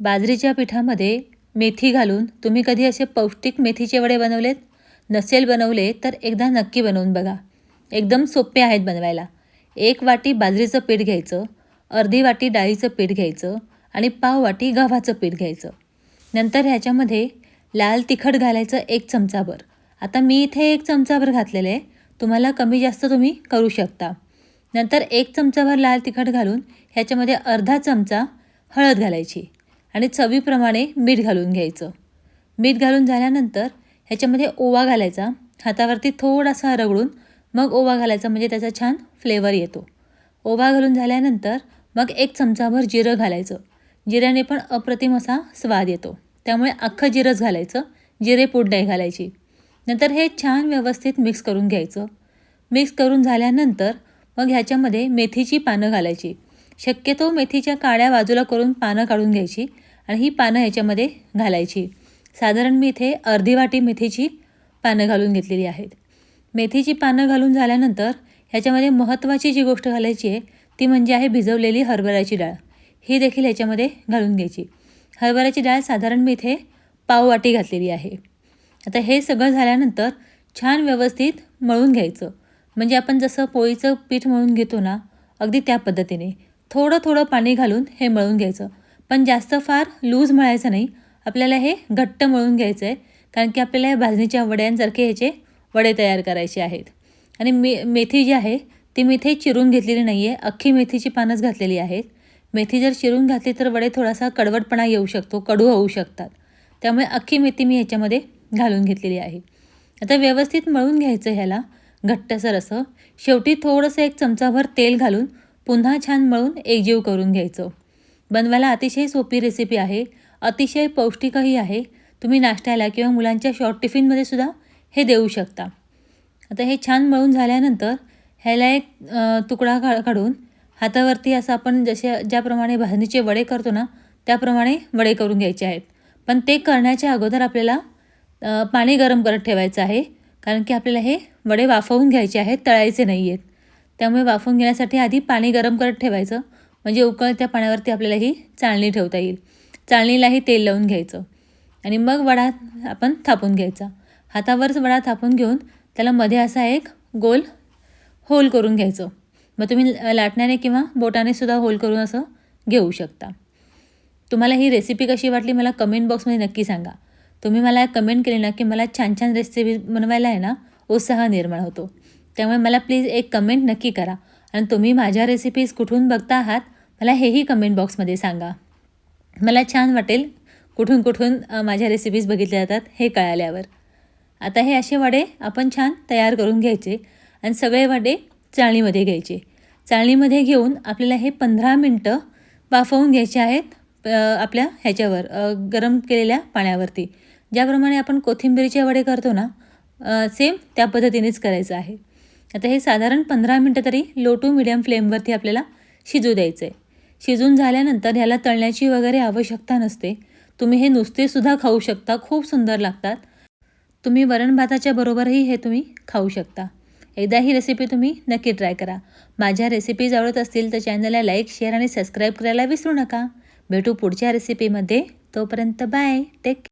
बाजरीच्या पिठामध्ये मेथी घालून तुम्ही कधी असे पौष्टिक मेथीचे वडे बनवलेत? नसेल बनवले तर एकदा नक्की बनवून बघा. एकदम सोपे आहेत बनवायला. 1 वाटी बाजरीचं पीठ घ्यायचं, अर्धी वाटी डाळीचं पीठ घ्यायचं आणि पाव वाटी गव्हाचं पीठ घ्यायचं. नंतर ह्याच्यामध्ये लाल तिखट घालायचं 1 चमचाभर. आता मी इथे 1 चमचाभर घातलेलं आहे. तुम्हाला कमी जास्त तुम्ही करू शकता. नंतर 1 चमचाभर लाल तिखट घालून ह्याच्यामध्ये अर्धा चमचा हळद घालायची आणि चवीप्रमाणे मीठ घालून घ्यायचं. मीठ घालून झाल्यानंतर ह्याच्यामध्ये ओवा घालायचा. हातावरती थोडासा रगडून मग ओवा घालायचा, म्हणजे त्याचा छान फ्लेवर येतो. ओवा घालून झाल्यानंतर मग 1 चमचाभर जिरं घालायचं. जिऱ्याने पण अप्रतिम असा स्वाद येतो. त्यामुळे अख्खं जिरंच घालायचं, जिरेपूड नाही घालायची. नंतर हे छान व्यवस्थित मिक्स करून घ्यायचं. मिक्स करून झाल्यानंतर मग ह्याच्यामध्ये मेथीची पानं घालायची. शक्यतो मेथीच्या काड्या बाजूला करून पानं काढून घ्यायची आणि ही पानं ह्याच्यामध्ये घालायची. साधारण मी इथे अर्धी वाटी मेथीची पानं घालून घेतलेली आहेत. मेथीची पानं घालून झाल्यानंतर ह्याच्यामध्ये महत्त्वाची जी गोष्ट घालायची आहे ती म्हणजे आहे भिजवलेली हरभऱ्याची डाळ. ही देखील ह्याच्यामध्ये घालून घ्यायची. हरभऱ्याची डाळ साधारण मी इथे पाव वाटी घातलेली आहे. आता हे सगळं झाल्यानंतर छान व्यवस्थित मळून घ्यायचं. म्हणजे आपण जसं पोळीचं पीठ मळून घेतो ना, अगदी त्या पद्धतीने थोडं थोडं पाणी घालून हे मळून घ्यायचं. पण जास्त फार लूज मळायचं नाही. आपल्याला हे घट्ट मळून घ्यायचं आहे, कारण की आपल्याला या भाजणीच्या वड्यांसारखे ह्याचे वडे तयार करायचे आहेत. आणि मेथी जी आहे ती मी इथे चिरून घेतलेली नाही आहे, अख्खी मेथीची पानंच घातलेली आहेत. मेथी जर चिरून घातली तर वडे थोडासा कडवटपणा येऊ शकतो, कडू होऊ शकतात. त्यामुळे अख्खी मेथी मी ह्याच्यामध्ये घालून घेतलेली आहे. आता व्यवस्थित मळून घ्यायचं ह्याला घट्टसर असं. शेवटी थोडंसं 1 चमचाभर तेल घालून पुन्हा छान मळून एकजीव करून घ्यायचं. बनवायला अतिशय सोपी रेसिपी आहे, अतिशय पौष्टिकही आहे. तुम्ही नाश्त्याला किंवा मुलांच्या शॉर्ट टिफिनमध्ये सुद्धा हे देऊ शकता. आता हे छान मळून झाल्यानंतर ह्याला एक तुकडा काढून हातावरती असं आपण ज्याप्रमाणे भाजणीचे वडे करतो ना, त्याप्रमाणे वडे करून घ्यायचे आहेत. पण ते करण्याच्या अगोदर आपल्याला पाणी गरम करत ठेवायचं आहे, कारण की आपल्याला हे वडे वाफवून घ्यायचे आहेत, तळायचे नाही आहेत. त्यामुळे वाफवून घेण्यासाठी आधी पाणी गरम करत ठेवायचं, म्हणजे उकळत्या पाण्यावरती आपल्याला ही चाळणी ठेवता येईल. चाळणीलाही तेल लावून घ्यायचं आणि मग वडा आपण थापून घ्यायचा. हातावरच वडा थापून घेऊन त्याला मध्ये असा एक गोल होल करून घ्यायचं. मग तुम्ही लाटण्याने किंवा बोटाने सुद्धा होल करून असं घेऊ शकता. तुम्हाला ही रेसिपी कशी वाटली मला कमेंट बॉक्समध्ये नक्की सांगा. तुम्ही मला कमेंट केली ना की मला छान छान रेसिपी बनवायला आहे ना उत्साह निर्माण होतो. त्यामुळे मला प्लीज एक कमेंट नक्की करा. आणि तुम्ही माझ्या रेसिपीज कुठून बघता आहात मला हेही कमेंट बॉक्समध्ये सांगा. मला छान वाटेल कुठून कुठून माझ्या रेसिपीज बघितल्या जातात हे कळाल्यावर. आता हे असे वडे आपण छान तयार करून घ्यायचे आणि सगळे वडे चाळणीमध्ये घ्यायचे. चाळणीमध्ये घेऊन आपल्याला हे 15 मिनटं वाफवून घ्यायचे आहेत आपल्या ह्याच्यावर गरम केलेल्या पाण्यावरती. ज्याप्रमाणे आपण कोथिंबीरीचे वडे करतो ना, सेम त्या पद्धतीनेच करायचं आहे. आता हे साधारण 15 मिनटं तरी लो टू मिडियम फ्लेमवरती आपल्याला शिजू द्यायचं आहे. शिजून झाल्यानंतर ह्याला तळण्याची वगैरे आवश्यकता नसते. तुम्ही हे नुसतेसुद्धा खाऊ शकता, खूप सुंदर लागतात. तुम्ही वरण भाताच्या बरोबरही हे तुम्ही खाऊ शकता. एकदा ही रेसिपी तुम्ही नक्की ट्राय करा. माझ्या रेसिपीज आवडत असतील तर चॅनलला लाईक, शेअर आणि सबस्क्राईब करायला विसरू नका. भेटू पुढच्या रेसिपीमध्ये. तोपर्यंत बाय. टेक